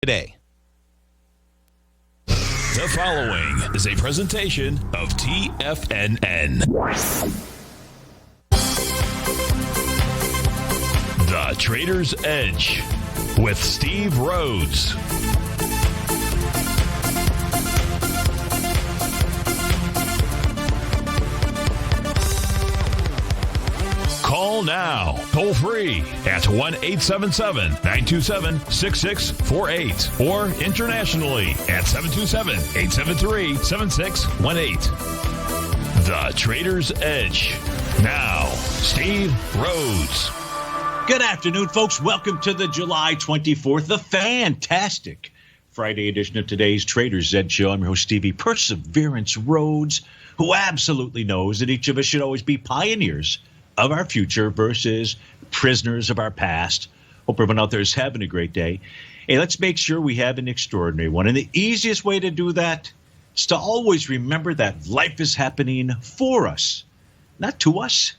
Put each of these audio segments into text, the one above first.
today. The following is a presentation of TFNN. The Trader's Edge with Steve Rhodes. Call now, toll free at 1-877-927-6648 or internationally at 727-873-7618. The Trader's Edge. Now, Steve Rhodes. Good afternoon, folks. Welcome to the July 24th, the fantastic Friday edition of today's Trader's Edge show. I'm your host, Stevie Perseverance Rhodes, who absolutely knows that each of us should always be pioneers of our future versus prisoners of our past. Hope everyone out there is having a great day. Hey, let's make sure we have an extraordinary one. And the easiest way to do that is to always remember that life is happening for us, not to us.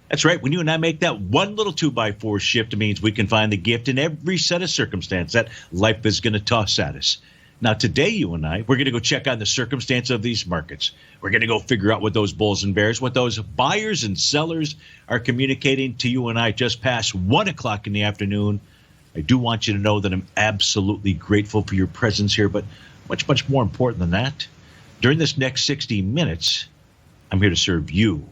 That's right. When you and I make that one little 2x4 shift, it means we can find the gift in every set of circumstance that life is going to toss at us. Now, today, you and I, we're going to go check on the circumstance of these markets. We're going to go figure out what those bulls and bears, what those buyers and sellers are communicating to you and I just past 1 o'clock in the afternoon. I do want you to know that I'm absolutely grateful for your presence here, but much, much more important than that, during this next 60 minutes, I'm here to serve you.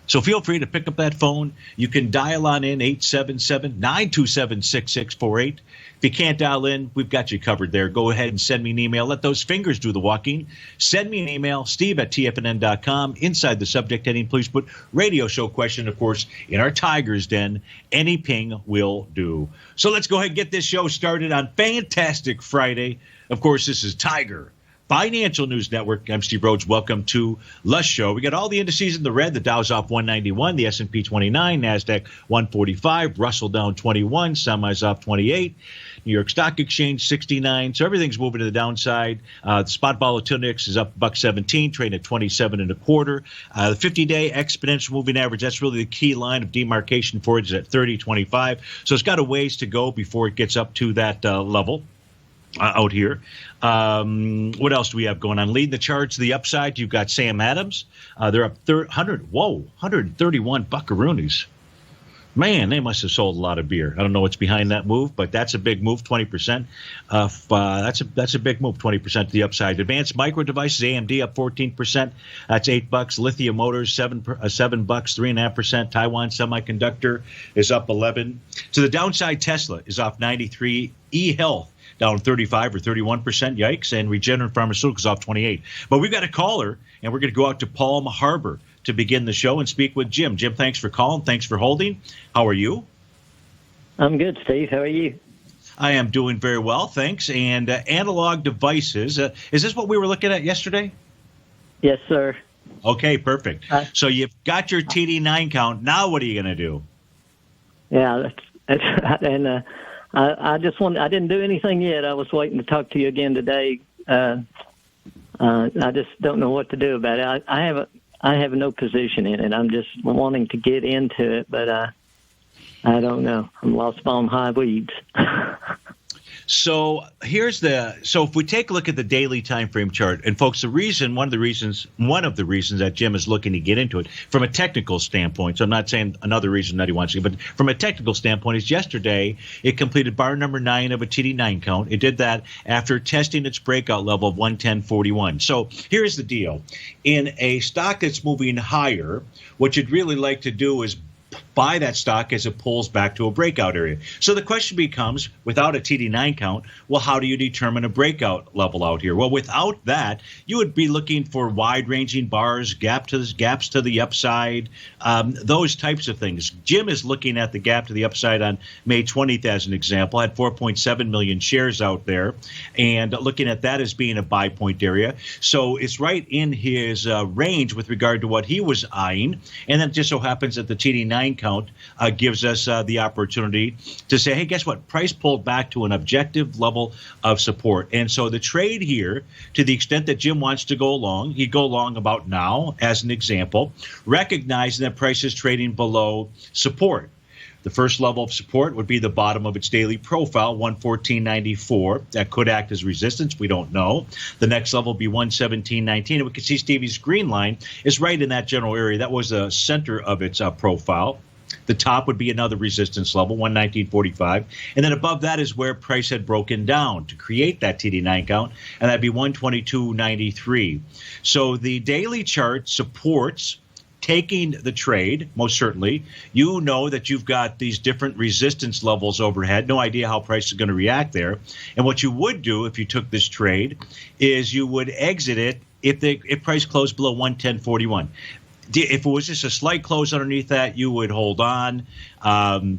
So feel free to pick up that phone. You can dial on in 877-927-6648. If you can't dial in, we've got you covered there. Go ahead and send me an email. Let those fingers do the walking. Send me an email, steve@tfnn.com. Inside the subject heading, please put radio show question, of course, in our Tiger's Den. Any ping will do. So let's go ahead and get this show started on fantastic Friday. Of course, this is Tiger Financial News Network. I'm Steve Rhodes. Welcome to the show. We got all the indices in the red. The Dow's off 191, the S&P 29, NASDAQ 145, Russell down 21, semis off 28, New York Stock Exchange 69. So everything's moving to the downside. The spot volatility index is up $1.17, trading at 27.25. The 50-day exponential moving average, that's really the key line of demarcation for it, is at 30.25. So it's got a ways to go before it gets up to that level. Out here. What else do we have going on? Leading the charge to the upside, you've got Sam Adams. They're up 131 buckaroonies. Man, they must have sold a lot of beer. I don't know what's behind that move, but that's a big move, 20%. That's a big move, 20% to the upside. Advanced Micro Devices, AMD up 14%. That's $8. Lithium Motors, $7, 3.5%. Taiwan Semiconductor is up 11. To the downside, Tesla is off 93. eHealth down 35 or 31%, yikes, and Regeneron Pharmaceuticals off 28. But we've got a caller, and we're going to go out to Palm Harbor to begin the show and speak with Jim. Jim, thanks for calling. Thanks for holding. How are you? I'm good, Steve. How are you? I am doing very well, thanks. And Analog Devices, is this what we were looking at yesterday? Yes, sir. Okay, perfect. So you've got your TD9 count. Now what are you going to do? Yeah, and I didn't do anything yet. I was waiting to talk to you again today. I just don't know what to do about it. I have no position in it. I'm just wanting to get into it, but I don't know. I'm lost on high weeds. So if we take a look at the daily time frame chart, and folks, one of the reasons that Jim is looking to get into it from a technical standpoint, so I'm not saying another reason that he wants to, but from a technical standpoint, is yesterday it completed bar number 9 of a TD9 count. It did that after testing its breakout level of 110.41. So here's the deal. In a stock that's moving higher, what you'd really like to do is buy that stock as it pulls back to a breakout area. So the question becomes, without a TD9 count, well, how do you determine a breakout level out here? Well, without that, you would be looking for wide-ranging bars, gaps to the upside, those types of things. Jim is looking at the gap to the upside on May 20th as an example, had 4.7 million shares out there, and looking at that as being a buy point area. So it's right in his range with regard to what he was eyeing, and then it just so happens that the TD9 count gives us the opportunity to say, hey, guess what? Price pulled back to an objective level of support. And so the trade here, to the extent that Jim wants to go along, he'd go along about now, as an example, recognizing that price is trading below support. The first level of support would be the bottom of its daily profile, 114.94. That could act as resistance. We don't know. The next level would be 117.19. And we can see Stevie's green line is right in that general area. That was the center of its profile. The top would be another resistance level, 119.45. And then above that is where price had broken down to create that TD9 count, and that'd be 122.93. So the daily chart supports taking the trade, most certainly. You know that you've got these different resistance levels overhead. No idea how price is going to react there. And what you would do if you took this trade is you would exit it if price closed below 110.41. If it was just a slight close underneath that, you would hold on and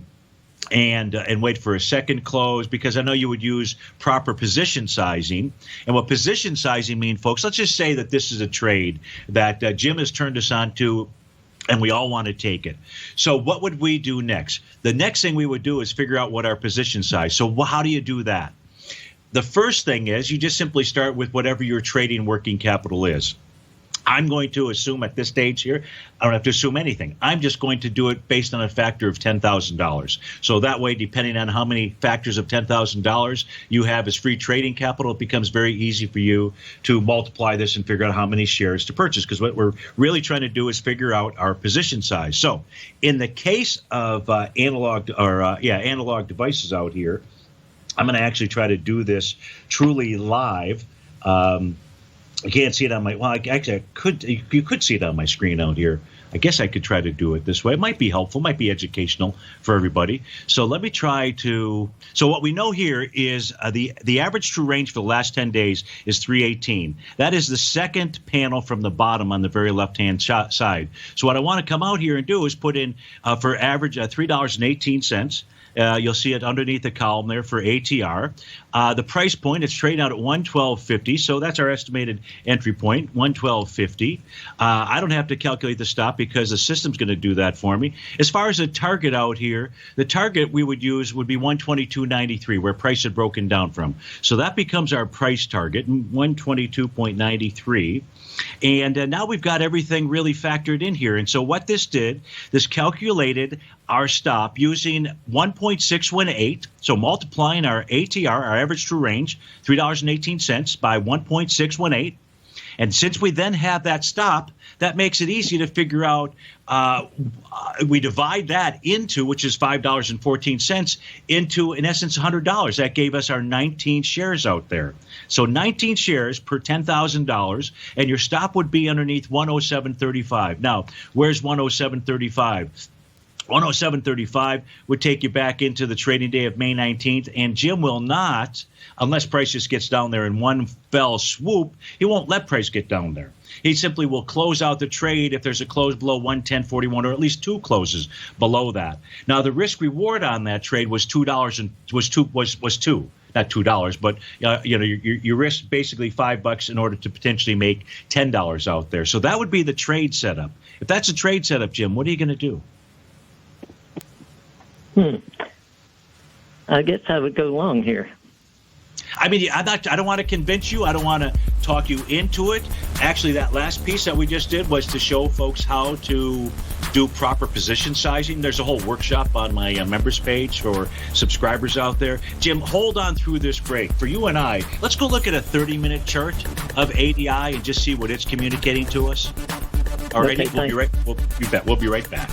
wait for a second close, because I know you would use proper position sizing. And what position sizing mean, folks, let's just say that this is a trade that Jim has turned us on to, and we all want to take it. So what would we do next? The next thing we would do is figure out what our position size. So how do you do that? The first thing is you just simply start with whatever your trading working capital is. I'm going to assume at this stage here, I don't have to assume anything. I'm just going to do it based on a factor of $10,000. So that way, depending on how many factors of $10,000 you have as free trading capital, it becomes very easy for you to multiply this and figure out how many shares to purchase, because what we're really trying to do is figure out our position size. So in the case of analog devices out here, I'm going to actually try to do this truly live. I can't see it on my, well, actually, you could see it on my screen out here. I guess I could try to do it this way. It might be helpful, might be educational for everybody. So let me try to, so what we know here is the average true range for the last 10 days is 318. That is the second panel from the bottom on the very left-hand side. So what I want to come out here and do is put in for average $3.18. You'll see it underneath the column there for ATR. The price point, it's trading out at 112.50, so that's our estimated entry point, 112.50. I don't have to calculate the stop because the system's going to do that for me. As far as the target out here, the target we would use would be 122.93, where price had broken down from. So that becomes our price target, 122.93. And now we've got everything really factored in here. And so what this did, this calculated our stop using 1.618, so multiplying our ATR, our average true range, $3.18 by 1.618. And since we then have that stop, that makes it easy to figure out. We divide that into, which is $5.14, into, in essence, $100. That gave us our 19 shares out there. So 19 shares per $10,000, and your stop would be underneath 107.35. Now, where's 107.35? 107.35 would take you back into the trading day of May 19th, and Jim will not, unless price just gets down there in one fell swoop, he won't let price get down there. He simply will close out the trade if there's a close below 110.41, or at least two closes below that. Now, the risk reward on that trade was $2 and was two. Not $2, but you risk basically $5 in order to potentially make $10 out there. So that would be the trade setup. If that's a trade setup, Jim, what are you going to do? I guess I would go long here. I mean, I don't want to convince you. I don't want to talk you into it. Actually, that last piece that we just did was to show folks how to do proper position sizing. There's a whole workshop on my members page for subscribers out there. Jim, hold on through this break. For you and I, let's go look at a 30-minute chart of ADI and just see what it's communicating to us. All right, okay, we'll be right back.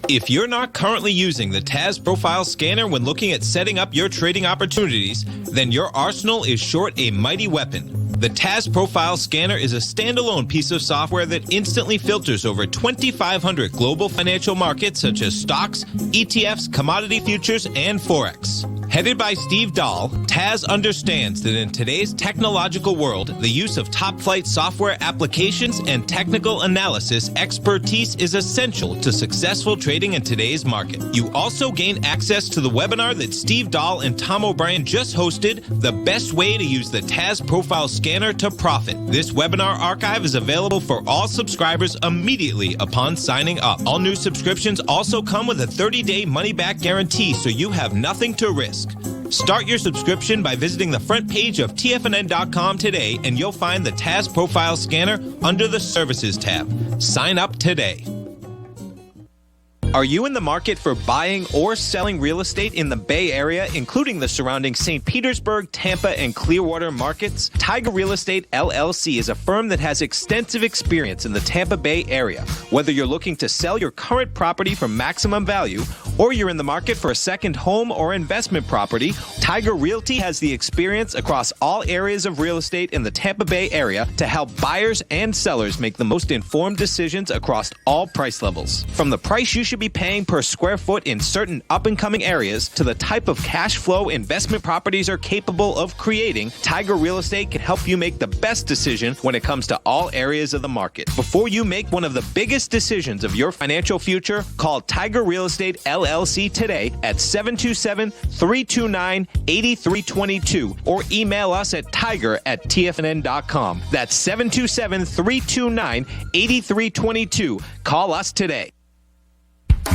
If you're not currently using the TAS Profile Scanner when looking at setting up your trading opportunities, then your arsenal is short a mighty weapon. The TAS Profile Scanner is a standalone piece of software that instantly filters over 2,500 global financial markets such as stocks, ETFs, commodity futures, and Forex. Headed by Steve Dahl, TAS understands that in today's technological world, the use of top-flight software applications and technical analysis expertise is essential to successful trading in today's market. You also gain access to the webinar that Steve Dahl and Tom O'Brien just hosted, The Best Way to Use the TAS Profile Scanner to Profit. This webinar archive is available for all subscribers immediately upon signing up. All new subscriptions also come with a 30-day money-back guarantee, so you have nothing to risk. risk. Start your subscription by visiting the front page of TFNN.com today, and you'll find the TAS Profile Scanner under the Services tab. Sign up today. Are you in the market for buying or selling real estate in the Bay Area, including the surrounding St. Petersburg, Tampa, and Clearwater markets? Tiger Real Estate LLC is a firm that has extensive experience in the Tampa Bay area. Whether you're looking to sell your current property for maximum value, or you're in the market for a second home or investment property, Tiger Realty has the experience across all areas of real estate in the Tampa Bay area to help buyers and sellers make the most informed decisions across all price levels. From the price you should be paying per square foot in certain up-and-coming areas to the type of cash flow investment properties are capable of creating, Tiger Real Estate can help you make the best decision when it comes to all areas of the market. Before you make one of the biggest decisions of your financial future, call Tiger Real Estate LLC today at 727-329-8322 or email us at tiger@tfnn.com. That's 727-329-8322. Call us today.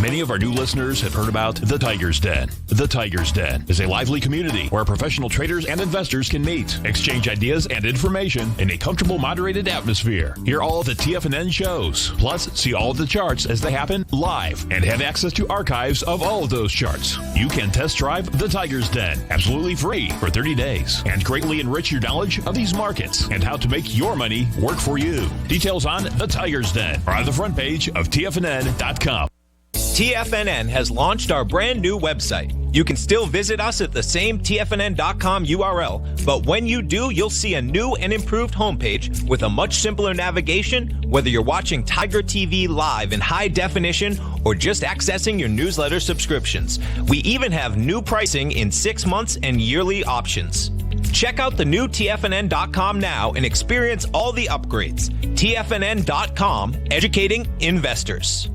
Many of our new listeners have heard about The Tiger's Den. The Tiger's Den is a lively community where professional traders and investors can meet, exchange ideas and information in a comfortable, moderated atmosphere. Hear all the TFNN shows, plus see all of the charts as they happen live and have access to archives of all of those charts. You can test drive The Tiger's Den absolutely free for 30 days and greatly enrich your knowledge of these markets and how to make your money work for you. Details on The Tiger's Den are on the front page of TFNN.com. TFNN has launched our brand new website. You can still visit us at the same TFNN.com URL, but when you do, you'll see a new and improved homepage with a much simpler navigation, whether you're watching Tiger TV live in high definition or just accessing your newsletter subscriptions. We even have new pricing in 6 months and yearly options. Check out the new TFNN.com now and experience all the upgrades. TFNN.com, educating investors.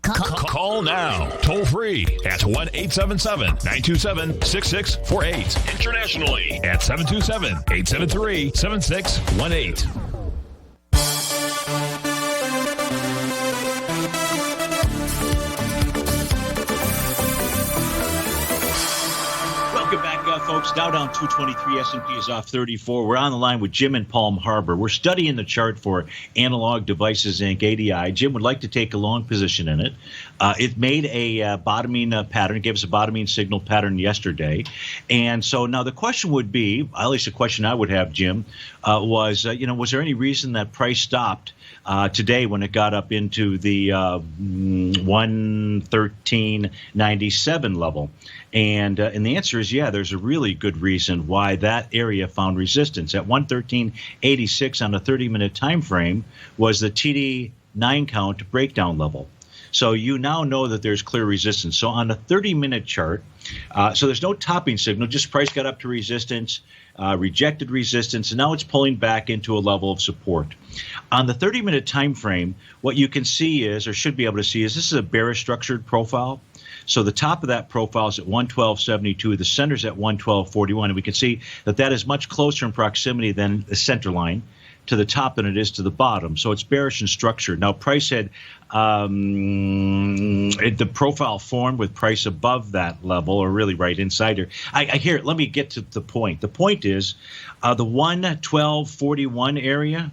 Call now, toll free at 1-877-927-6648. Internationally at 727-873-7618. Welcome back, folks. Dow down 223, S&P is off 34. We're on the line with Jim in Palm Harbor. We're studying the chart for Analog Devices Inc. ADI. Jim would like to take a long position in it. It made a bottoming pattern. It gave us a bottoming signal pattern yesterday. And so now the question would be, at least the question I would have, Jim, was there any reason that price stopped today when it got up into the 113.97 level? And the answer is, yeah, there's a really good reason why that area found resistance. At 113.86 on a 30-minute time frame was the TD9 count breakdown level. So you now know that there's clear resistance. So on a 30-minute chart, so there's no topping signal, just price got up to resistance, rejected resistance, and now it's pulling back into a level of support. On the 30-minute time frame, what you can see is, or should be able to see, is this is a bearish structured profile. So the top of that profile is at 112.72. The center's at 112.41. And we can see that that is much closer in proximity than the center line to the top than it is to the bottom. So it's bearish in structure. Now, price had the profile formed with price above that level, or really right inside here. I hear it. Let me get to the point. The point is the 112.41 area,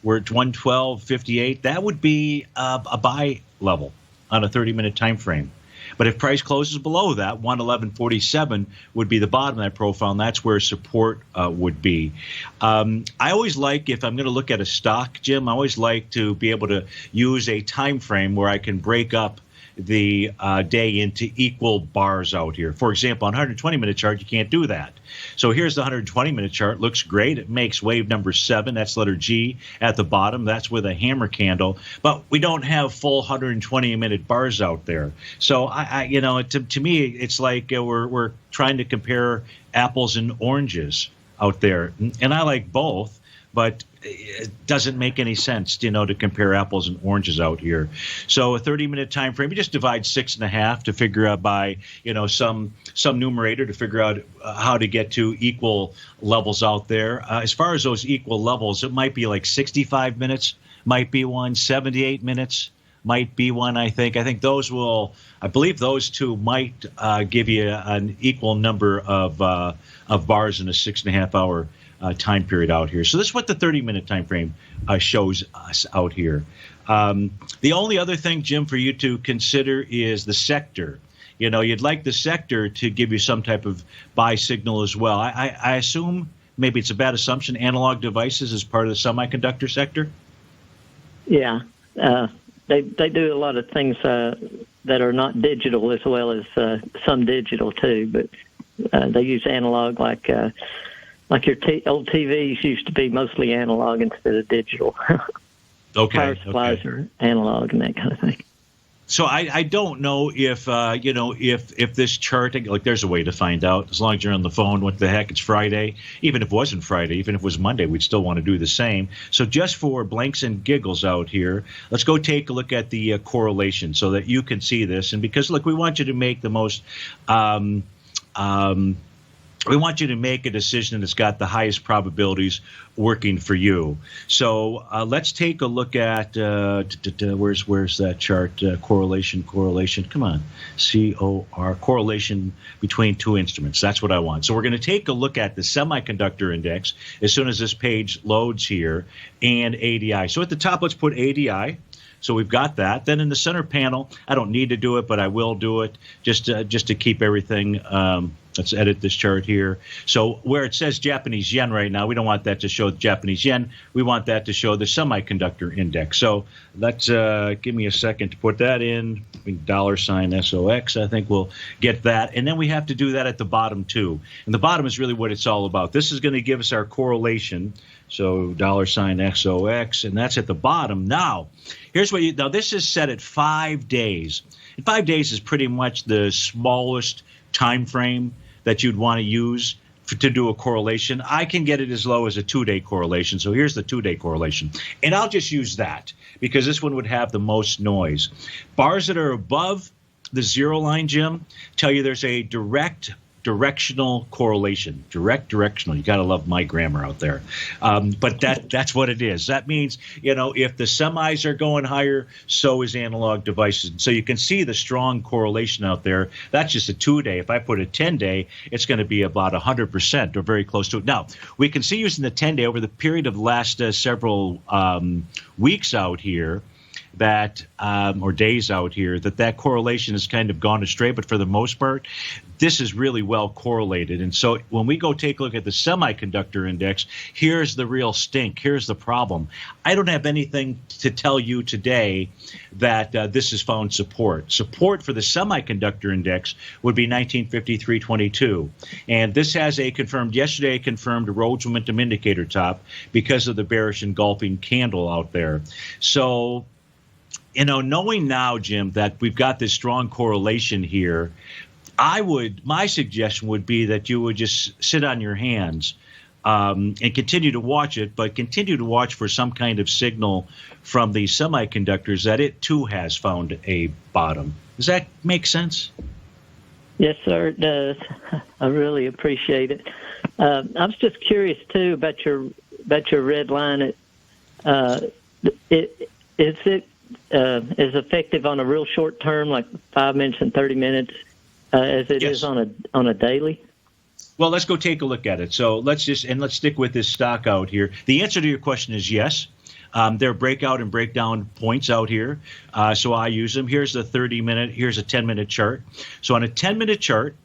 where it's 112.58, that would be a buy level on a 30-minute time frame. But if price closes below that, 111.47 would be the bottom of that profile, and that's where support would be. I always like, if I'm going to look at a stock, Jim, I always like to be able to use a time frame where I can break up the day into equal bars out here. For example, on 120-minute chart, you can't do that. So here's the 120-minute chart. Looks great. It makes wave number 7. That's letter G at the bottom. That's with a hammer candle. But we don't have full 120-minute bars out there. So to me, it's like we're trying to compare apples and oranges out there, and I like both. But it doesn't make any sense, to compare apples and oranges out here. So a 30-minute time frame, you just divide 6.5 to figure out by, some numerator to figure out how to get to equal levels out there. As far as those equal levels, it might be like 65 minutes, might be one, 78 minutes might be one. I think those will. I believe those two might give you an equal number of bars in a 6.5 hour time period out here. So this is what the 30-minute time frame shows us out here. The only other thing, Jim, for you to consider is the sector. You'd like the sector to give you some type of buy signal as well. I assume, maybe it's a bad assumption, analog devices is part of the semiconductor sector? Yeah. They do a lot of things that are not digital, as well as some digital too, but they use analog like your old TVs used to be mostly analog instead of digital. Okay. Power supplies are analog and that kind of thing. So I don't know if if this chart, like, there's a way to find out. As long as you're on the phone, what the heck, it's Friday. Even if it wasn't Friday, even if it was Monday, we'd still want to do the same. So just for blanks and giggles out here, let's go take a look at the correlation so that you can see this. And because, look, we want you to make the most we want you to make a decision that's got the highest probabilities working for you. So let's take a look at where's that chart? Correlation. Come on, correlation between two instruments. That's what I want. So we're going to take a look at the semiconductor index as soon as this page loads here, and ADI. So at the top, let's put ADI. So we've got that. Then in the center panel, I don't need to do it, but I will do it just to keep everything. Let's edit this chart here. So where it says Japanese yen right now, we don't want that to show the Japanese yen. We want that to show the semiconductor index. So let's give me a second to put that in. $SOX, I think we'll get that. And then we have to do that at the bottom too. And the bottom is really what it's all about. This is going to give us our correlation. So $SOX, and that's at the bottom. Now, here's what now this is set at 5 days. And 5 days is pretty much the smallest time frame that you'd want to use to do a correlation. I can get it as low as a 2-day correlation. So here's the 2-day correlation. And I'll just use that because this one would have the most noise. Bars that are above the zero line, Jim, tell you there's a directional correlation. Directional. You got to love my grammar out there. But that's what it is. That means, if the semis are going higher, so is analog devices. So you can see the strong correlation out there. That's just a 2-day. If I put a 10-day, it's going to be about 100% or very close to it. Now, we can see using the 10-day over the period of the last several weeks out here, that or days out here, that correlation has kind of gone astray. But for the most part, this is really well correlated. And so when we go take a look at the semiconductor index, here's the real stink. Here's the problem. I don't have anything to tell you today that this has found support. Support for the semiconductor index would be 1953.22. And this has yesterday confirmed Rhodes momentum indicator top because of the bearish engulfing candle out there. So, knowing now, Jim, that we've got this strong correlation here, my suggestion would be that you would just sit on your hands and continue to watch it, but continue to watch for some kind of signal from the semiconductors that it too has found a bottom. Does that make sense? Yes, sir, it does. I really appreciate it. I was just curious too about your red line. Is it effective on a real short term, like 5 minutes and 30 minutes, as it is on a daily? Well, let's go take a look at it. So let's stick with this stock out here. The answer to your question is yes. There are breakout and breakdown points out here, so I use them. Here's the 30-minute. Here's a 10-minute chart. So on a 10-minute chart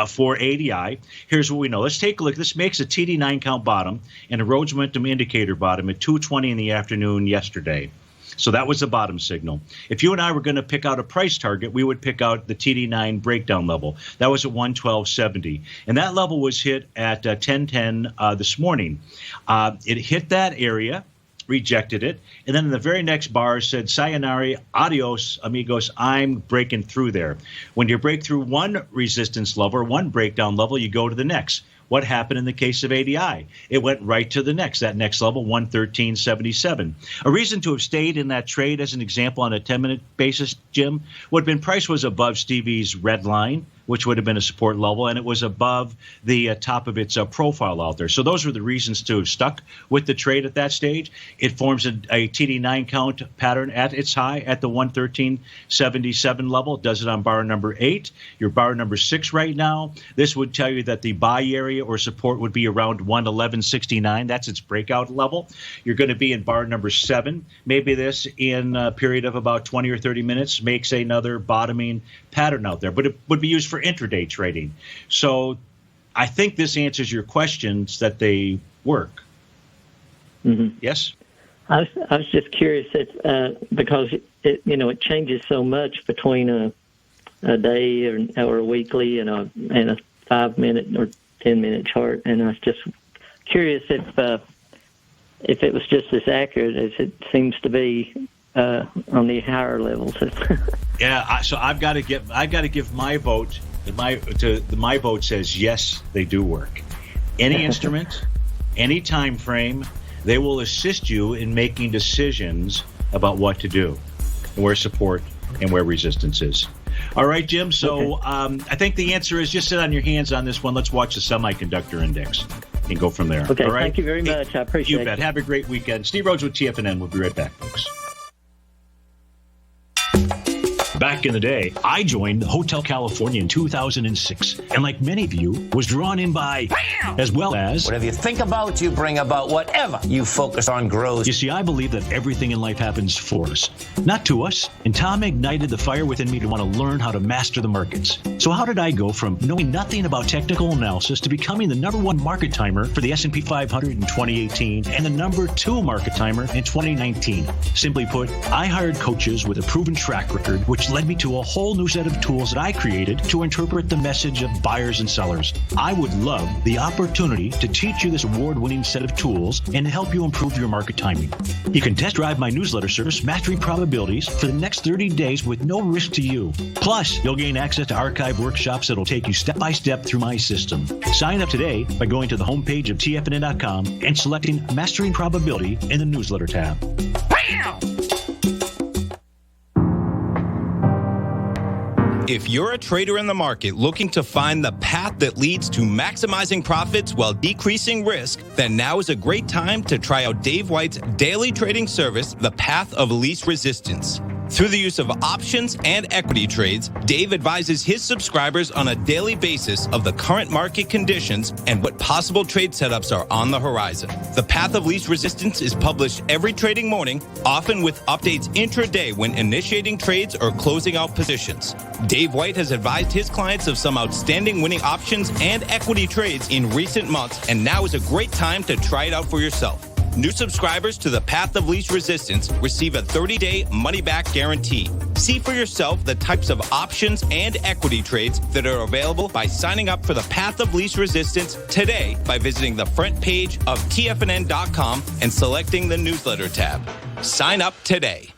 for ADI, here's what we know. Let's take a look. This makes a TD9 count bottom and a Rhodes momentum indicator bottom at 2:20 in the afternoon yesterday. So that was the bottom signal. If you and I were going to pick out a price target, we would pick out the TD9 breakdown level. That was at 112.70. And that level was hit at 10:10 this morning. It hit that area, rejected it, and then in the very next bar said, sayonara, adios, amigos, I'm breaking through there. When you break through one resistance level or one breakdown level, you go to the next. What happened in the case of ADI? It went right to the next. That next level, 113.77. A reason to have stayed in that trade, as an example, on a 10-minute basis, Jim, would have been price was above Stevie's red line, which would have been a support level, and it was above the top of its profile out there. So those were the reasons to have stuck with the trade at that stage. It forms a TD9 count pattern at its high at the 113.77 level. It does it on bar number 8. Your bar number 6 right now. This would tell you that the buy area or support would be around 111.69. That's its breakout level. You're going to be in bar number 7. Maybe this, in a period of about 20 or 30 minutes, makes another bottoming pattern out there. But it would be used for intraday trading. So I think this answers your questions that they work. Mm-hmm. Yes? I was just curious because it changes so much between a day or a weekly and a 5-minute or 10-minute chart, and I was just curious if it was just as accurate as it seems to be on the higher levels. Yeah, so I got to give my vote. My vote says yes, they do work. Any instrument, any time frame, they will assist you in making decisions about what to do, and where support and where resistance is. All right, Jim. So I think the answer is just sit on your hands on this one. Let's watch the semiconductor index and go from there. Okay, all right? Thank you very much. I appreciate it. You bet. Have a great weekend. Steve Rhodes with TFNN. We'll be right back, folks. Back in the day, I joined Hotel California in 2006, and like many of you, was drawn in by, as well as... Whatever you think about, you bring about. Whatever you focus on grows. You see, I believe that everything in life happens for us, not to us. And Tom ignited the fire within me to want to learn how to master the markets. So how did I go from knowing nothing about technical analysis to becoming the #1 market timer for the S&P 500 in 2018 and the #2 market timer in 2019? Simply put, I hired coaches with a proven track record, which led me to a whole new set of tools that I created to interpret the message of buyers and sellers. I would love the opportunity to teach you this award-winning set of tools and help you improve your market timing. You can test drive my newsletter service, Mastering Probabilities, for the next 30 days with no risk to you. Plus, you'll gain access to archive workshops that'll take you step by step through my system. Sign up today by going to the homepage of TFNN.com and selecting Mastering Probability in the newsletter tab. Bam! If you're a trader in the market looking to find the path that leads to maximizing profits while decreasing risk, then now is a great time to try out Dave White's daily trading service, The Path of Least Resistance. Through the use of options and equity trades, Dave advises his subscribers on a daily basis of the current market conditions and what possible trade setups are on the horizon. The Path of Least Resistance is published every trading morning, often with updates intraday when initiating trades or closing out positions. Dave White has advised his clients of some outstanding winning options and equity trades in recent months, and now is a great time to try it out for yourself. New subscribers to the Path of Least Resistance receive a 30-day money-back guarantee. See for yourself the types of options and equity trades that are available by signing up for the Path of Least Resistance today by visiting the front page of TFNN.com and selecting the newsletter tab. Sign up today.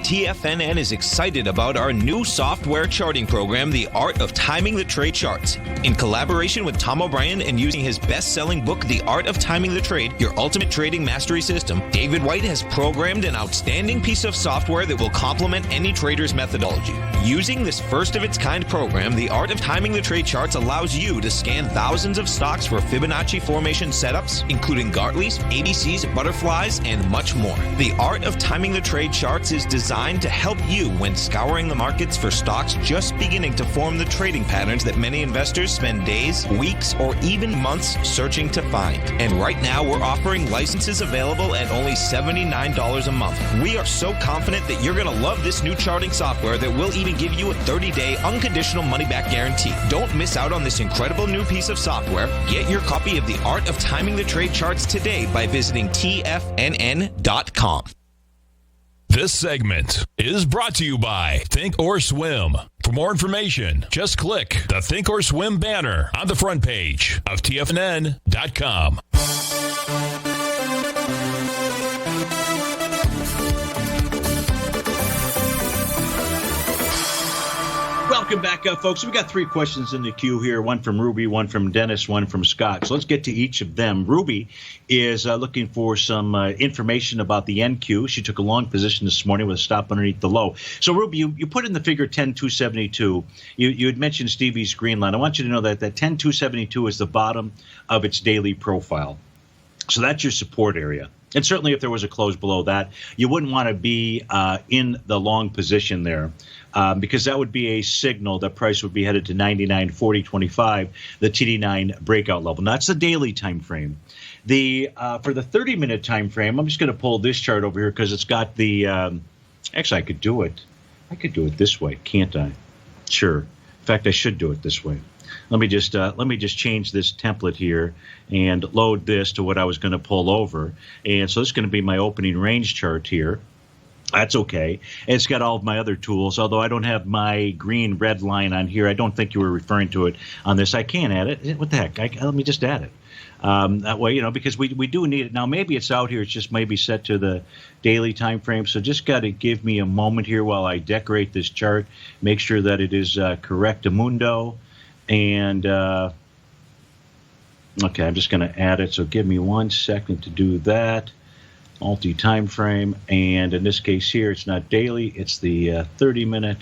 TFNN is excited about our new software charting program, The Art of Timing the Trade Charts. In collaboration with Tom O'Brien and using his best-selling book, The Art of Timing the Trade, Your Ultimate Trading Mastery System, David White has programmed an outstanding piece of software that will complement any trader's methodology. Using this first-of-its-kind program, The Art of Timing the Trade Charts allows you to scan thousands of stocks for Fibonacci formation setups, including Gartley's, ABC's, butterflies, and much more. The Art of Timing the Trade Charts is designed to help you when scouring the markets for stocks just beginning to form the trading patterns that many investors spend days, weeks, or even months searching to find. And right now, we're offering licenses available at only $79 a month. We are so confident that you're going to love this new charting software that will even give you a 30-day unconditional money-back guarantee. Don't miss out on this incredible new piece of software. Get your copy of The Art of Timing the Trade Charts today by visiting TFNN.com. This segment is brought to you by Think or Swim. For more information, just click the Think or Swim banner on the front page of TFNN.com. Welcome back, folks. We've got 3 questions in the queue here, one from Ruby, one from Dennis, one from Scott. So let's get to each of them. Ruby is looking for some information about the NQ. She took a long position this morning with a stop underneath the low. So, Ruby, you put in the figure 10,272. You had mentioned Stevie's green line. I want you to know that 10,272 is the bottom of its daily profile. So that's your support area. And certainly if there was a close below that, you wouldn't want to be in the long position there because that would be a signal that price would be headed to 99.4025, the TD9 breakout level. Now, that's the daily time frame. For the 30-minute time frame, I'm just going to pull this chart over here because it's got the actually, I could do it. I could do it this way, can't I? Sure. In fact, I should do it this way. Let me just change this template here and load this to what I was going to pull over. And so this is going to be my opening range chart here. That's okay. It's got all of my other tools, although I don't have my green red line on here. I don't think you were referring to it on this. I can add it. What the heck? Let me just add it. That way, because we do need it. Now, maybe it's out here. It's just maybe set to the daily time frame. So just got to give me a moment here while I decorate this chart, make sure that it is correctamundo. And, okay, I'm just going to add it. So give me 1 second to do that. Multi-time frame. And in this case here, it's not daily. It's the 30-minute.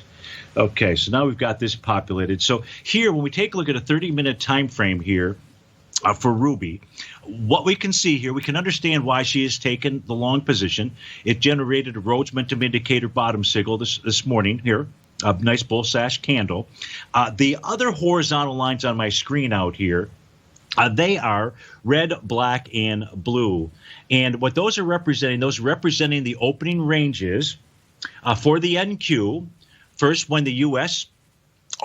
Okay, so now we've got this populated. So here, when we take a look at a 30-minute time frame here for Ruby, what we can see here, we can understand why she has taken the long position. It generated a Rhodes momentum indicator bottom signal this morning here. A nice bull sash candle. The other horizontal lines on my screen out here, they are red, black, and blue. And what those are representing the opening ranges for the NQ. First, when the U.S.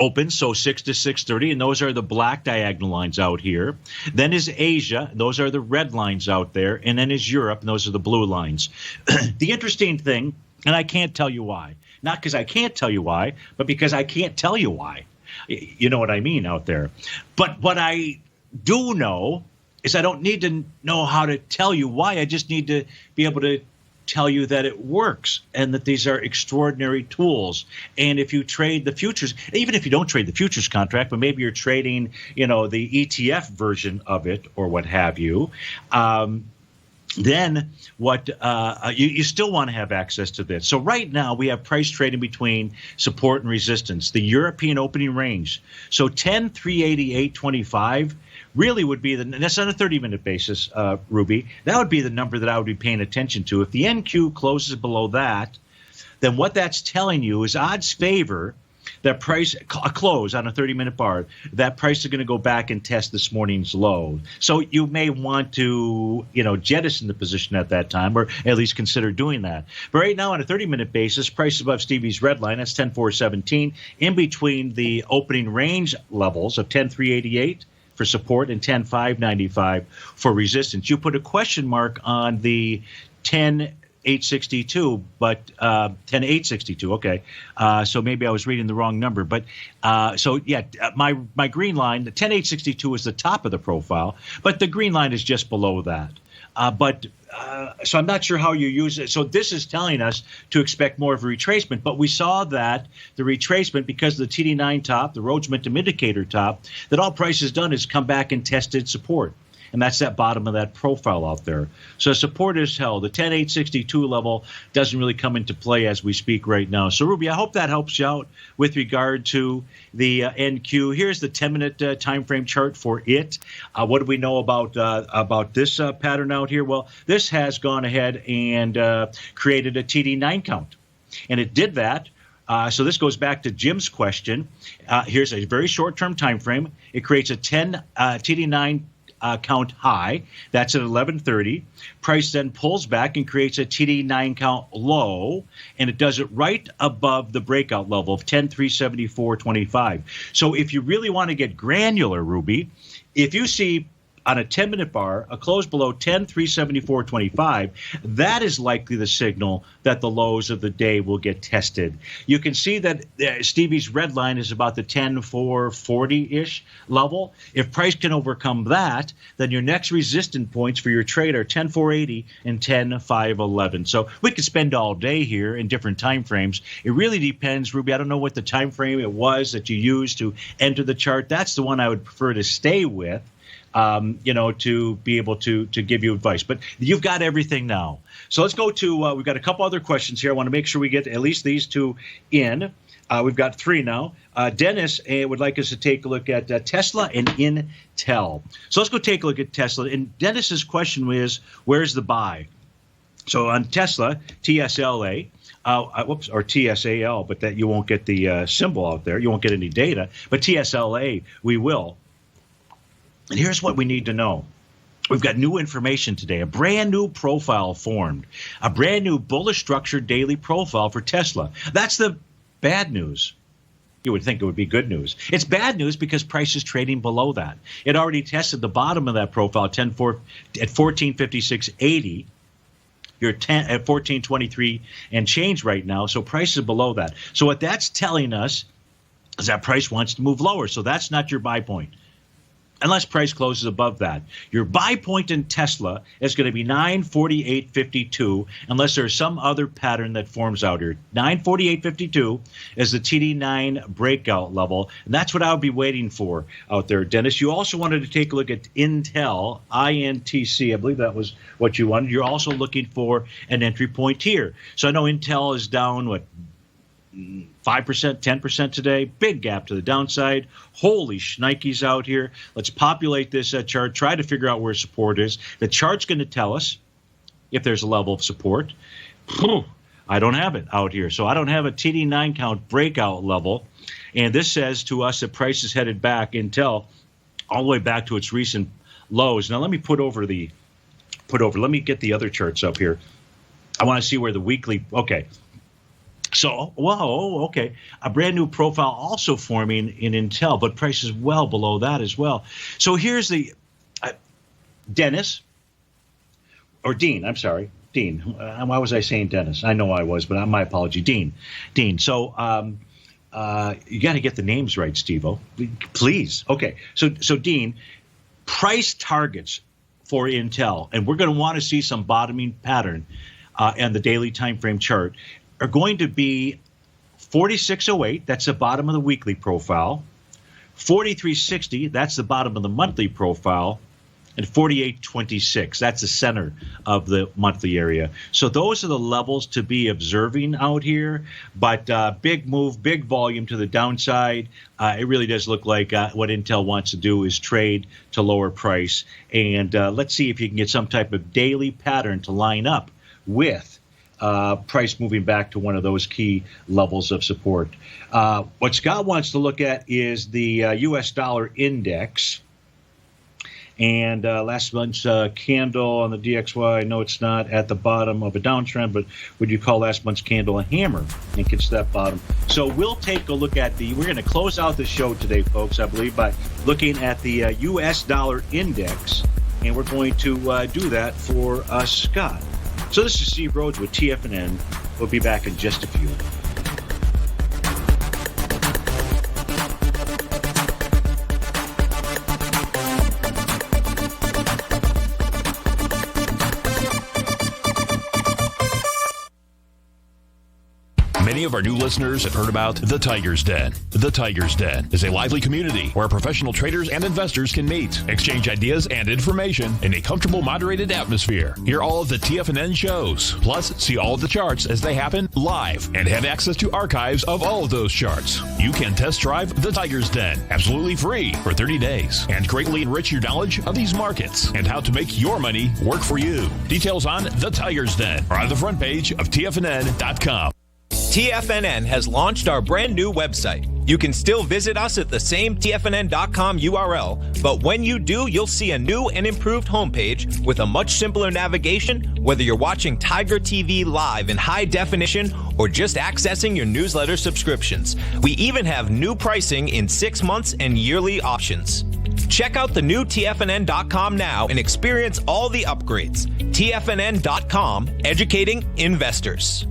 opens, so 6 to 6:30, and those are the black diagonal lines out here. Then is Asia, those are the red lines out there. And then is Europe, and those are the blue lines. The interesting thing, and I can't tell you why. Not because I can't tell you why, but because I can't tell you why. You know what I mean out there. But what I do know is I don't need to know how to tell you why. I just need to be able to tell you that it works and that these are extraordinary tools. And if you trade the futures, even if you don't trade the futures contract, but maybe you're trading, the ETF version of it or what have you, then what you still want to have access to this. So right now we have price trading between support and resistance, the European opening range. So 10,388.25 really would be that's on a 30-minute basis, Ruby. That would be the number that I would be paying attention to. If the NQ closes below that, then what that's telling you is odds favor that price, a close on a 30-minute bar, that price is going to go back and test this morning's low. So you may want to, jettison the position at that time, or at least consider doing that. But right now on a 30-minute basis, price is above Stevie's red line. That's 10,417, in between the opening range levels of 10,388 for support and 10,595 for resistance. You put a question mark on the 10,862, but 10,862. Okay, so maybe I was reading the wrong number. But my green line, the 10,862 is the top of the profile, but the green line is just below that. So I'm not sure how you use it. So this is telling us to expect more of a retracement, but we saw that the retracement, because of the TD9 top, the Rhodes momentum indicator top, that all price has done is come back and tested support. And that's that bottom of that profile out there. So support is held. The 10,862 level doesn't really come into play as we speak right now. So, Ruby, I hope that helps you out with regard to the NQ. Here's the 10-minute time frame chart for it. What do we know about this pattern out here? Well, this has gone ahead and created a TD9 count. And it did that. So this goes back to Jim's question. Here's a very short-term time frame. It creates a 10 TD9 count high. That's at 11:30. Price then pulls back and creates a TD9 count low, and it does it right above the breakout level of 10,374.25. So if you really want to get granular, Ruby, if you see on a 10-minute bar, a close below 10,374.25, that is likely the signal that the lows of the day will get tested. You can see that Stevie's red line is about the 10,440-ish level. If price can overcome that, then your next resistance points for your trade are 10,480 and 10,511. So we could spend all day here in different time frames. It really depends, Ruby. I don't know what the time frame it was that you used to enter the chart. That's the one I would prefer to stay with. To be able to give you advice. But you've got everything now. So let's go to, we've got a couple other questions here. I want to make sure we get at least these two in. We've got three now. Dennis would like us to take a look at Tesla and Intel. So let's go take a look at Tesla. And Dennis's question is, where's the buy? So on Tesla, TSLA, or TSAL, but that you won't get the symbol out there. You won't get any data. But TSLA, we will. And here's what we need to know. We've got new information today, a brand new profile formed, a brand new bullish structured daily profile for Tesla. That's the bad news. You would think it would be good news. It's bad news because price is trading below that. It already tested the bottom of that profile at 1456.80. You're at 1423 and change right now, so price is below that. So what that's telling us is that price wants to move lower, so that's not your buy point. Unless price closes above that. Your buy point in Tesla is going to be 948.52 unless there's some other pattern that forms out here. 948.52 is the TD9 breakout level, and that's what I'll be waiting for out there. Dennis, you also wanted to take a look at Intel, INTC. I believe that was what you wanted. You're also looking for an entry point here. So I know Intel is down, 5%, 10% today. Big gap to the downside. Holy shnikes out here. Let's populate this chart. Try to figure out where support is. The chart's going to tell us if there's a level of support. I don't have it out here. So I don't have a TD9 count breakout level. And this says to us that price is headed back, Intel, all the way back to its recent lows. Now let me let me get the other charts up here. I want to see where the weekly, okay. So, okay. A brand new profile also forming in Intel, but price is well below that as well. So here's the Dennis, or Dean, I'm sorry, Dean. Why was I saying Dennis? I know I was, but my apology. Dean. So you got to get the names right, Steve-O. Please. Okay. So Dean, price targets for Intel, and we're going to want to see some bottoming pattern and the daily time frame chart, are going to be 4608, that's the bottom of the weekly profile, 4360, that's the bottom of the monthly profile, and 4826, that's the center of the monthly area. So those are the levels to be observing out here, but big move, big volume to the downside. It really does look like what Intel wants to do is trade to lower price, and let's see if you can get some type of daily pattern to line up with price moving back to one of those key levels of support. What Scott wants to look at is the U.S. dollar index. And last month's candle on the DXY, I know it's not at the bottom of a downtrend, but would you call last month's candle a hammer and gets that bottom? So we'll take a look at we're going to close out the show today, folks, I believe, by looking at the U.S. dollar index. And we're going to do that for Scott. So this is Steve Rhodes with TFNN. We'll be back in just a few. Many of our new listeners have heard about The Tiger's Den. The Tiger's Den is a lively community where professional traders and investors can meet, exchange ideas and information in a comfortable, moderated atmosphere. Hear all of the TFNN shows, plus see all of the charts as they happen live and have access to archives of all of those charts. You can test drive The Tiger's Den absolutely free for 30 days and greatly enrich your knowledge of these markets and how to make your money work for you. Details on The Tiger's Den are on the front page of TFNN.com. TFNN has launched our brand new website. You can still visit us at the same TFNN.com URL, but when you do, you'll see a new and improved homepage with a much simpler navigation, whether you're watching Tiger TV live in high definition or just accessing your newsletter subscriptions. We even have new pricing in 6 months and yearly options. Check out the new TFNN.com now and experience all the upgrades. TFNN.com, educating investors.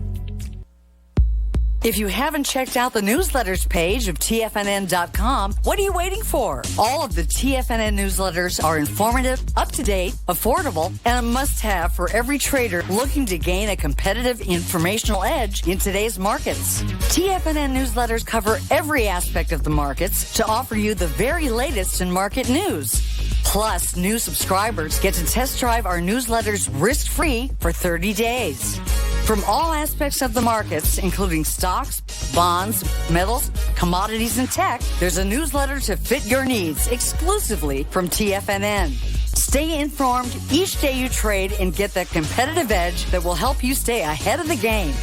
If you haven't checked out the newsletters page of TFNN.com, what are you waiting for? All of the TFNN newsletters are informative, up-to-date, affordable, and a must-have for every trader looking to gain a competitive informational edge in today's markets. TFNN newsletters cover every aspect of the markets to offer you the very latest in market news. Plus, new subscribers get to test drive our newsletters risk-free for 30 days. From all aspects of the markets, including stocks, bonds, metals, commodities, and tech, there's a newsletter to fit your needs exclusively from TFNN. Stay informed each day you trade and get that competitive edge that will help you stay ahead of the game.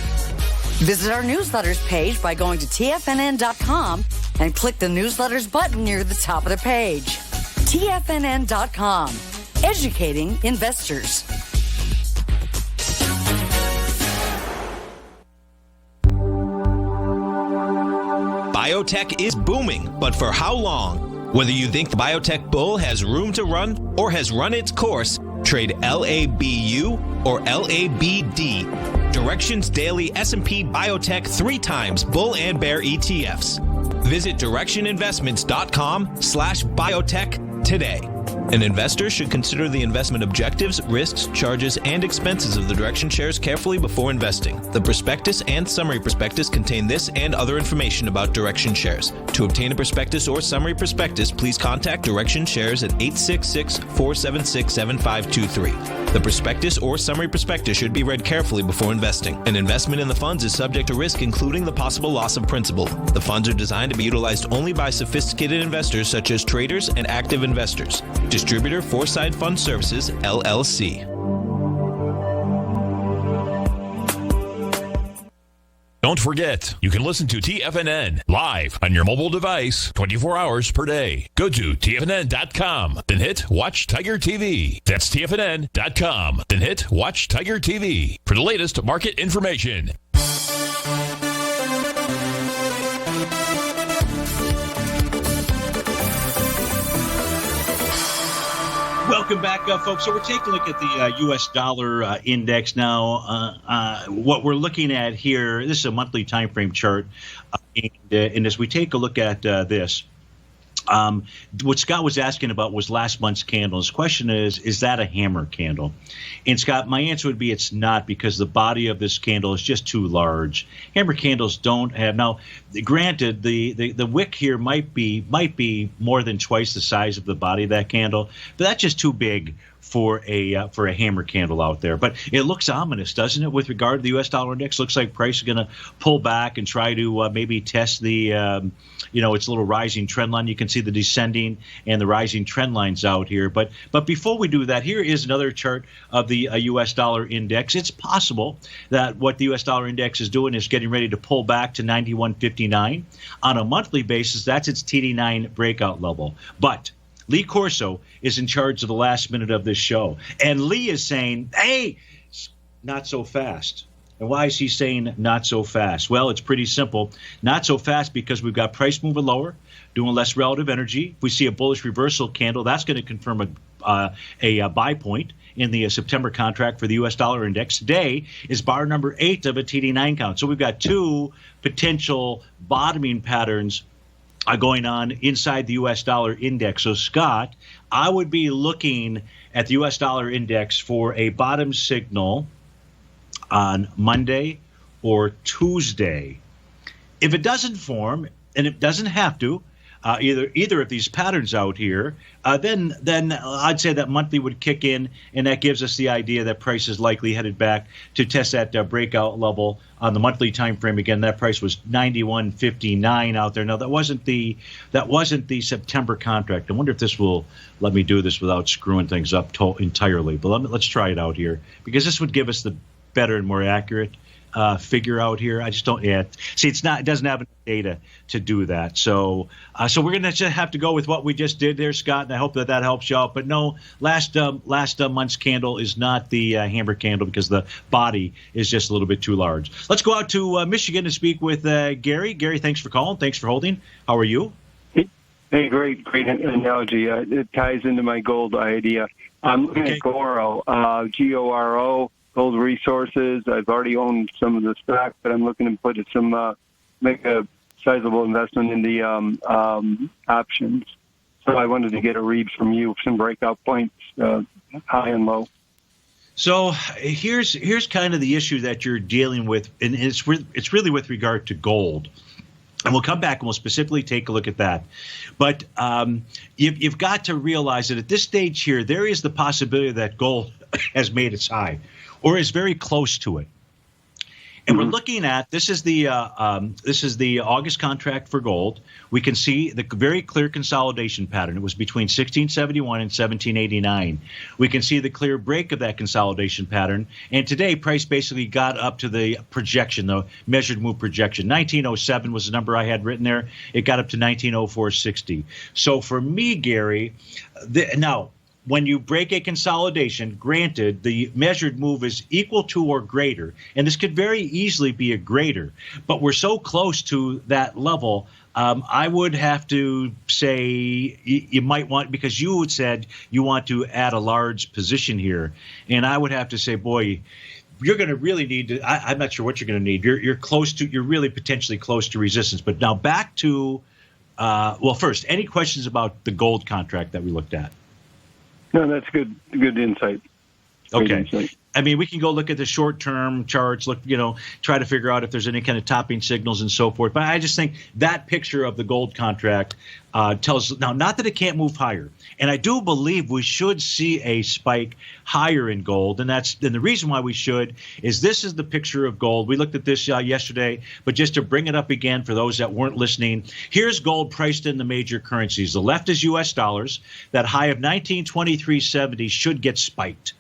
Visit our newsletters page by going to TFNN.com and click the newsletters button near the top of the page. TFNN.com, educating investors. Biotech is booming, but for how long? Whether you think the biotech bull has room to run or has run its course, trade LABU or LABD. Directions Daily S&P Biotech 3 times bull and bear ETFs. Visit directioninvestments.com/biotech today. An investor should consider the investment objectives, risks, charges, and expenses of the Direction shares carefully before investing. The prospectus and summary prospectus contain this and other information about Direction shares. To obtain a prospectus or summary prospectus, please contact Direction shares at 866-476-7523. The prospectus or summary prospectus should be read carefully before investing. An investment in the funds is subject to risk, including the possible loss of principal. The funds are designed to be utilized only by sophisticated investors such as traders and active investors. Distributor Foreside Fund Services, LLC. Don't forget, you can listen to TFNN live on your mobile device 24 hours per day. Go to TFNN.com, then hit Watch Tiger TV. That's TFNN.com, then hit Watch Tiger TV for the latest market information. Welcome back, folks. So we're taking a look at the U.S. dollar index now. What we're looking at here, this is a monthly time frame chart. And as we take a look at this, what Scott was asking about was last month's candle. His question is that a hammer candle? And Scott, my answer would be it's not, because the body of this candle is just too large. Hammer candles don't have, now granted, the wick here might be more than twice the size of the body of that candle, but that's just too big for a hammer candle out there. But it looks ominous, doesn't it, with regard to the U.S. dollar index? Looks like price is going to pull back and try to maybe test the its little rising trend line. You can see the descending and the rising trend lines out here. But before we do that, here is another chart of the U.S. dollar index. It's possible that what the U.S. dollar index is doing is getting ready to pull back to 91.59. On a monthly basis, that's its TD9 breakout level. But Lee Corso is in charge of the last minute of this show. And Lee is saying, hey, not so fast. And why is he saying not so fast? Well, it's pretty simple. Not so fast because we've got price moving lower, doing less relative energy. If we see a bullish reversal candle, that's going to confirm a buy point in the September contract for the U.S. dollar index. Today is bar number 8 of a TD9 count. So we've got two potential bottoming patterns going on inside the U.S. dollar index. So, Scott, I would be looking at the U.S. dollar index for a bottom signal on Monday or Tuesday. If it doesn't form, and it doesn't have to, either of these patterns out here, then I'd say that monthly would kick in, and that gives us the idea that price is likely headed back to test that breakout level on the monthly time frame. Again, that price was 91.59 out there. Now that wasn't the September contract. I wonder if this will let me do this without screwing things up entirely. But let's try it out here, because this would give us the better and more accurate figure out here. I just don't yet see. It doesn't have enough data to do that. So we're going to just have to go with what we just did there, Scott. And I hope that helps you out. But no, last month's candle is not the hammer candle, because the body is just a little bit too large. Let's go out to Michigan to speak with Gary. Gary, thanks for calling. Thanks for holding. How are you? Hey, great analogy. It ties into my gold idea. I'm looking at Goro, Goro, Gold Resources. I've already owned some of the stock, but I'm looking to put make a sizable investment in the options. So I wanted to get a read from you, some breakout points, high and low. So here's kind of the issue that you're dealing with, and it's really with regard to gold. And we'll come back and we'll specifically take a look at that. But you've got to realize that at this stage here, there is the possibility that gold has made its high or is very close to it. And we're looking at this is the August contract for gold. We can see the very clear consolidation pattern. It was between 1671 and 1789. We can see the clear break of that consolidation pattern. And today, price basically got up to the projection, the measured move projection. 1907 was the number I had written there. It got up to 1904.60. So for me, Gary, now, when you break a consolidation, granted, the measured move is equal to or greater, and this could very easily be a greater, but we're so close to that level, I would have to say you might want, because you had said you want to add a large position here, and I would have to say, boy, you're going to really need to, I'm not sure what you're going to need. You're really potentially close to resistance. But now back to, first, any questions about the gold contract that we looked at? No, that's good insight. Okay. I mean, we can go look at the short-term charts, try to figure out if there's any kind of topping signals and so forth. But I just think that picture of the gold contract tells, now, not that it can't move higher. And I do believe we should see a spike higher in gold. And the reason why we should is this is the picture of gold. We looked at this yesterday, but just to bring it up again for those that weren't listening, here's gold priced in the major currencies. The left is U.S. dollars. That high of 1923.70 should get spiked.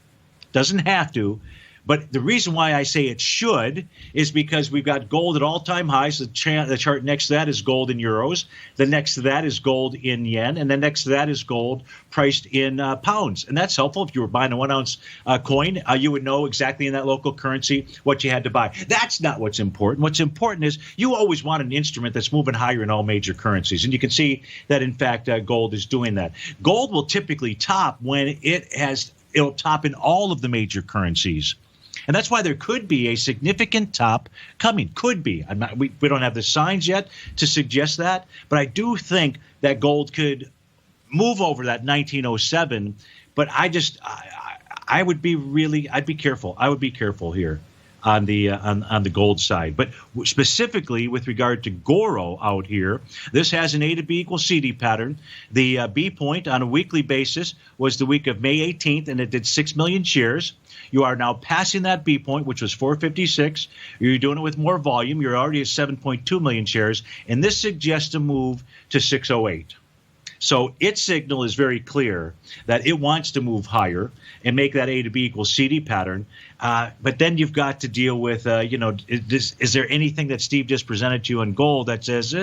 Doesn't have to, but the reason why I say it should is because we've got gold at all-time highs. The chart next to that is gold in euros. The next to that is gold in yen, and then next to that is gold priced in pounds. And that's helpful. If you were buying a 1-ounce coin, you would know exactly in that local currency what you had to buy. That's not what's important. What's important is you always want an instrument that's moving higher in all major currencies, and you can see that, in fact, gold is doing that. Gold will typically top when it'll top in all of the major currencies. And that's why there could be a significant top coming. Could be. We don't have the signs yet to suggest that, but I do think that gold could move over that 1907. But I'd be careful. I would be careful here on the gold side. But specifically with regard to Goro out here, this has an A to B equals CD pattern. The B point on a weekly basis was the week of May 18th, and it did 6 million shares. You are now passing that B point, which was 456. You're doing it with more volume. You're already at 7.2 million shares, and this suggests a move to 608. So its signal is very clear that it wants to move higher and make that A to B equals CD pattern. But then you've got to deal with, is there anything that Steve just presented to you on gold that says,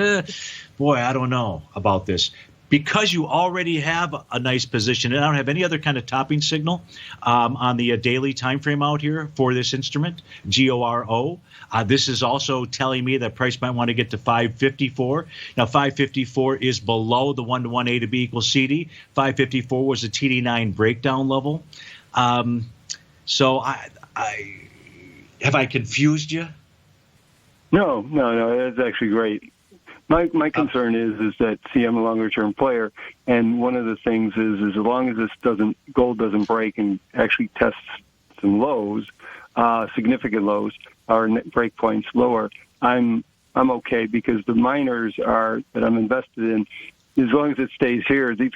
boy, I don't know about this? Because you already have a nice position, and I don't have any other kind of topping signal on the daily time frame out here for this instrument, GORO. This is also telling me that price might want to get to 554. Now, 554 is below the 1-to-1 A to B equals CD. 554 was the TD9 breakdown level. So have I confused you? No, that's actually great. My concern is that, see, I'm a longer-term player, and one of the things is as long as gold doesn't break and actually tests some lows, significant lows, or break points lower, I'm okay, because the miners that I'm invested in, as long as it stays here, this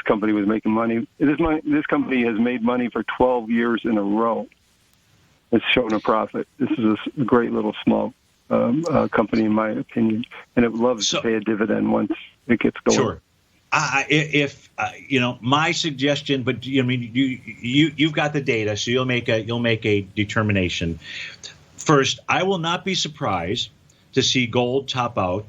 company was making money. This company has made money for 12 years in a row. It's shown a profit. This is a great little small company, in my opinion, and it would love to pay a dividend once it gets going. Sure. My suggestion, but you've got the data, so you'll make a determination. First, I will not be surprised to see gold top out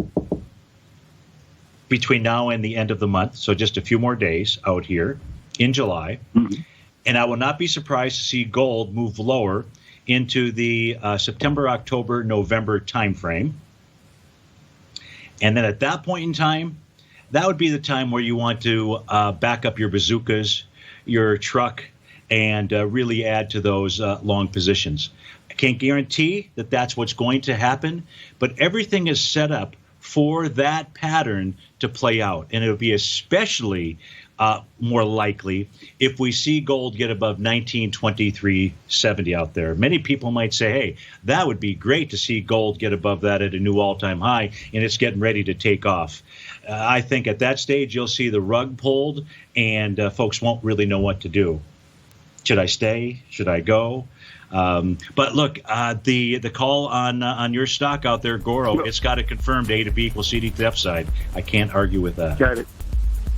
between now and the end of the month, so just a few more days out here in July. Mm-hmm. And I will not be surprised to see gold move lower into the September, October, November timeframe. And then at that point in time, that would be the time where you want to back up your bazookas, your truck, and really add to those long positions. I can't guarantee that that's what's going to happen, but everything is set up for that pattern to play out. And it'll be especially more likely if we see gold get above 1923.70 out there. Many people might say, hey, that would be great to see gold get above that at a new all-time high, and it's getting ready to take off. I think at that stage you'll see the rug pulled, and folks won't really know what to do. Should I stay? Should I go? But look, the call on your stock out there, Goro, it's got it confirmed A to B equals CD to the upside. I can't argue with that. Got it.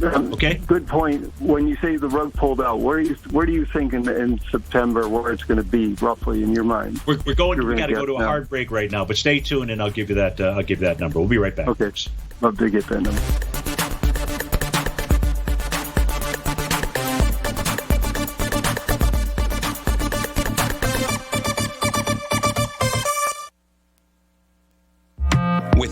Okay. Good point. When you say the rug pulled out, where do you think in September where it's going to be roughly in your mind? We're going. We got to go to a hard break right now, but stay tuned and I'll give you that. I'll give you that number. We'll be right back. Okay. Love to get that number.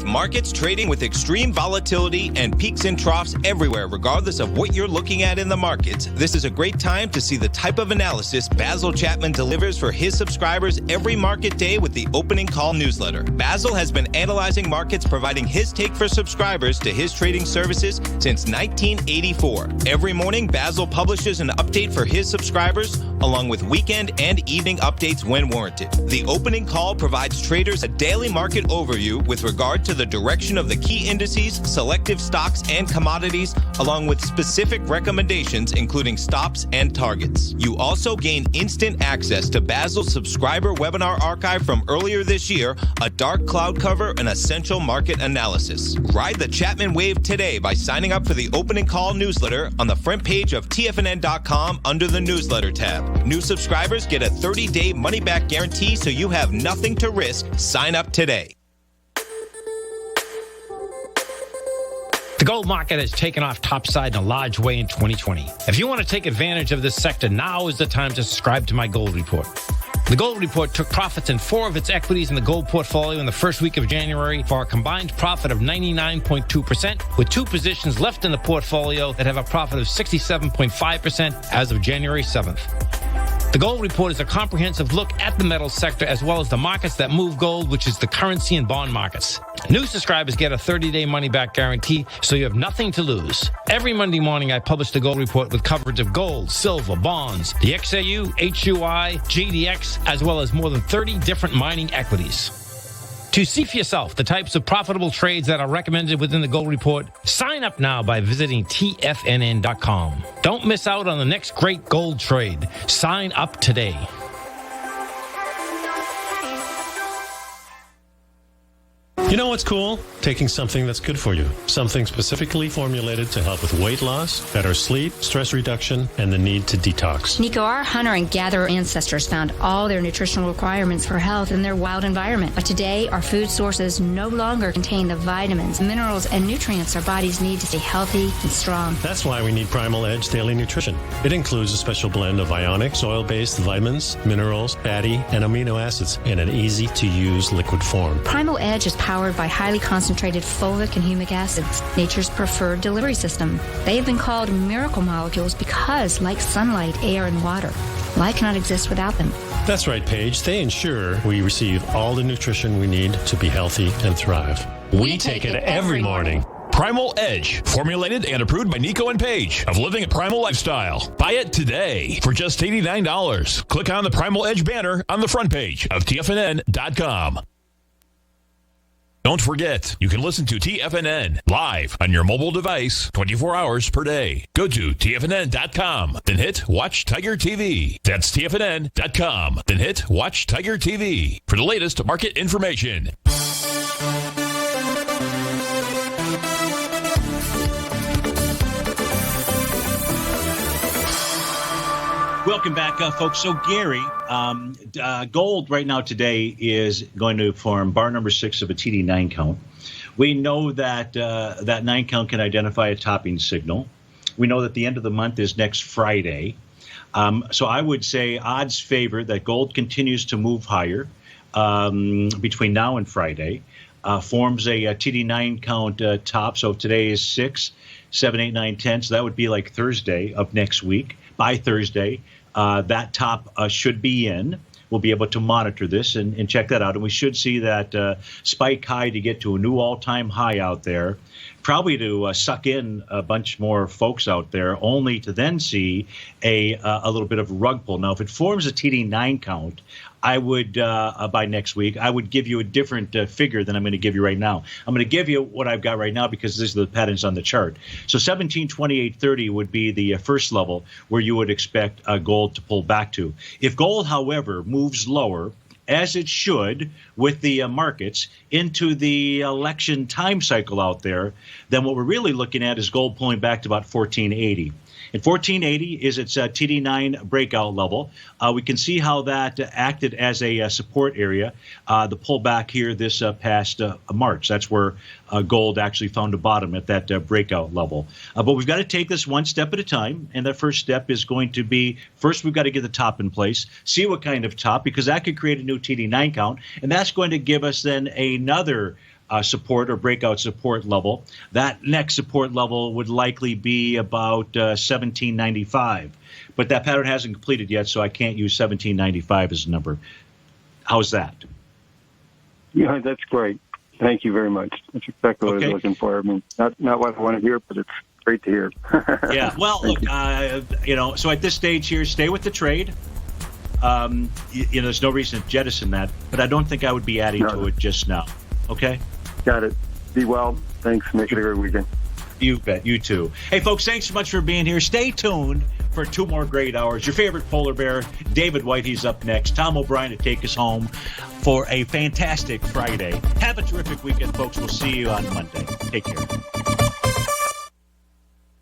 Markets trading with extreme volatility and peaks and troughs everywhere, regardless of what you're looking at in the markets. This is a great time to see the type of analysis Basil Chapman delivers for his subscribers every market day with the Opening Call newsletter. Basil has been analyzing markets, providing his take for subscribers to his trading services since 1984. Every morning, Basil publishes an update for his subscribers, along with weekend and evening updates when warranted. The Opening Call provides traders a daily market overview with regard to the direction of the key indices, selective stocks, and commodities, along with specific recommendations, including stops and targets. You also gain instant access to Basil's subscriber webinar archive from earlier this year, a dark cloud cover, and essential market analysis. Ride the Chapman wave today by signing up for the Opening Call newsletter on the front page of TFNN.com under the newsletter tab. New subscribers get a 30-day money-back guarantee, so you have nothing to risk. Sign up today. The gold market has taken off topside in a large way in 2020. If you want to take advantage of this sector, now is the time to subscribe to my gold report. The gold report took profits in 4 of its equities in the gold portfolio in the first week of January for a combined profit of 99.2%, with 2 positions left in the portfolio that have a profit of 67.5% as of January 7th. The gold report is a comprehensive look at the metals sector as well as the markets that move gold, which is the currency and bond markets. New subscribers get a 30-day money-back guarantee, so you have nothing to lose. Every Monday morning, I publish the gold report with coverage of gold, silver, bonds, the XAU, HUI, GDX, as well as more than 30 different mining equities. To see for yourself the types of profitable trades that are recommended within the gold report, sign up now by visiting TFNN.com. Don't miss out on the next great gold trade. Sign up today. You know what's cool? Taking something that's good for you. Something specifically formulated to help with weight loss, better sleep, stress reduction, and the need to detox. Nico, our hunter and gatherer ancestors found all their nutritional requirements for health in their wild environment. But today, our food sources no longer contain the vitamins, minerals, and nutrients our bodies need to stay healthy and strong. That's why we need Primal Edge Daily Nutrition. It includes a special blend of ionic, soil-based vitamins, minerals, fatty, and amino acids in an easy-to-use liquid form. Primal Edge is powered by highly concentrated fulvic and humic acids, nature's preferred delivery system. They have been called miracle molecules because, like sunlight, air, and water, life cannot exist without them. That's right, Paige. They ensure we receive all the nutrition we need to be healthy and thrive. We take it every morning. Primal Edge, formulated and approved by Nico and Paige of Living a Primal Lifestyle. Buy it today for just $89. Click on the Primal Edge banner on the front page of TFNN.com. Don't forget, you can listen to TFNN live on your mobile device 24 hours per day. Go to TFNN.com, then hit Watch Tiger TV. That's TFNN.com, then hit Watch Tiger TV for the latest market information. Welcome back, folks. So, Gary, gold right now today is going to form bar number 6 of a TD9 count. We know that that 9 count can identify a topping signal. We know that the end of the month is next Friday. So I would say odds favor that gold continues to move higher between now and Friday, forms a TD9 count top. So if today is 6, 7, 8, 9, 10. So that would be like Thursday of next week. By Thursday, that top should be in. We'll be able to monitor this and check that out. And we should see that spike high to get to a new all-time high out there, probably to suck in a bunch more folks out there, only to then see a little bit of a rug pull. Now, if it forms a TD9 count, I would, by next week, I would give you a different figure than I'm going to give you right now. I'm going to give you what I've got right now because these are the patterns on the chart. So 1728.30 would be the first level where you would expect gold to pull back to. If gold, however, moves lower, as it should with the markets, into the election time cycle out there, then what we're really looking at is gold pulling back to about 1480. And 1480 is its TD9 breakout level. We can see how that acted as a support area. The pullback here this past March. That's where gold actually found a bottom at that breakout level. But we've got to take this one step at a time. And the first step is going to be, first we've got to get the top in place, see what kind of top, because that could create a new TD9 count. And that's going to give us then another support or breakout support level. That next support level would likely be about 1795. But that pattern hasn't completed yet, so I can't use 1795 as a number. How's that? Yeah, that's great. Thank you very much. That's exactly what I was looking for. I mean, not what I want to hear, but it's great to hear. Yeah, well, look, so at this stage here, stay with the trade. There's no reason to jettison that, but I don't think I would be adding to it just now. Okay? Got it. Be well. Thanks. Make it a great weekend. You bet. You too. Hey, folks, thanks so much for being here. Stay tuned for 2 more great hours. Your favorite polar bear, David White, he's up next. Tom O'Brien to take us home for a fantastic Friday. Have a terrific weekend, folks. We'll see you on Monday. Take care.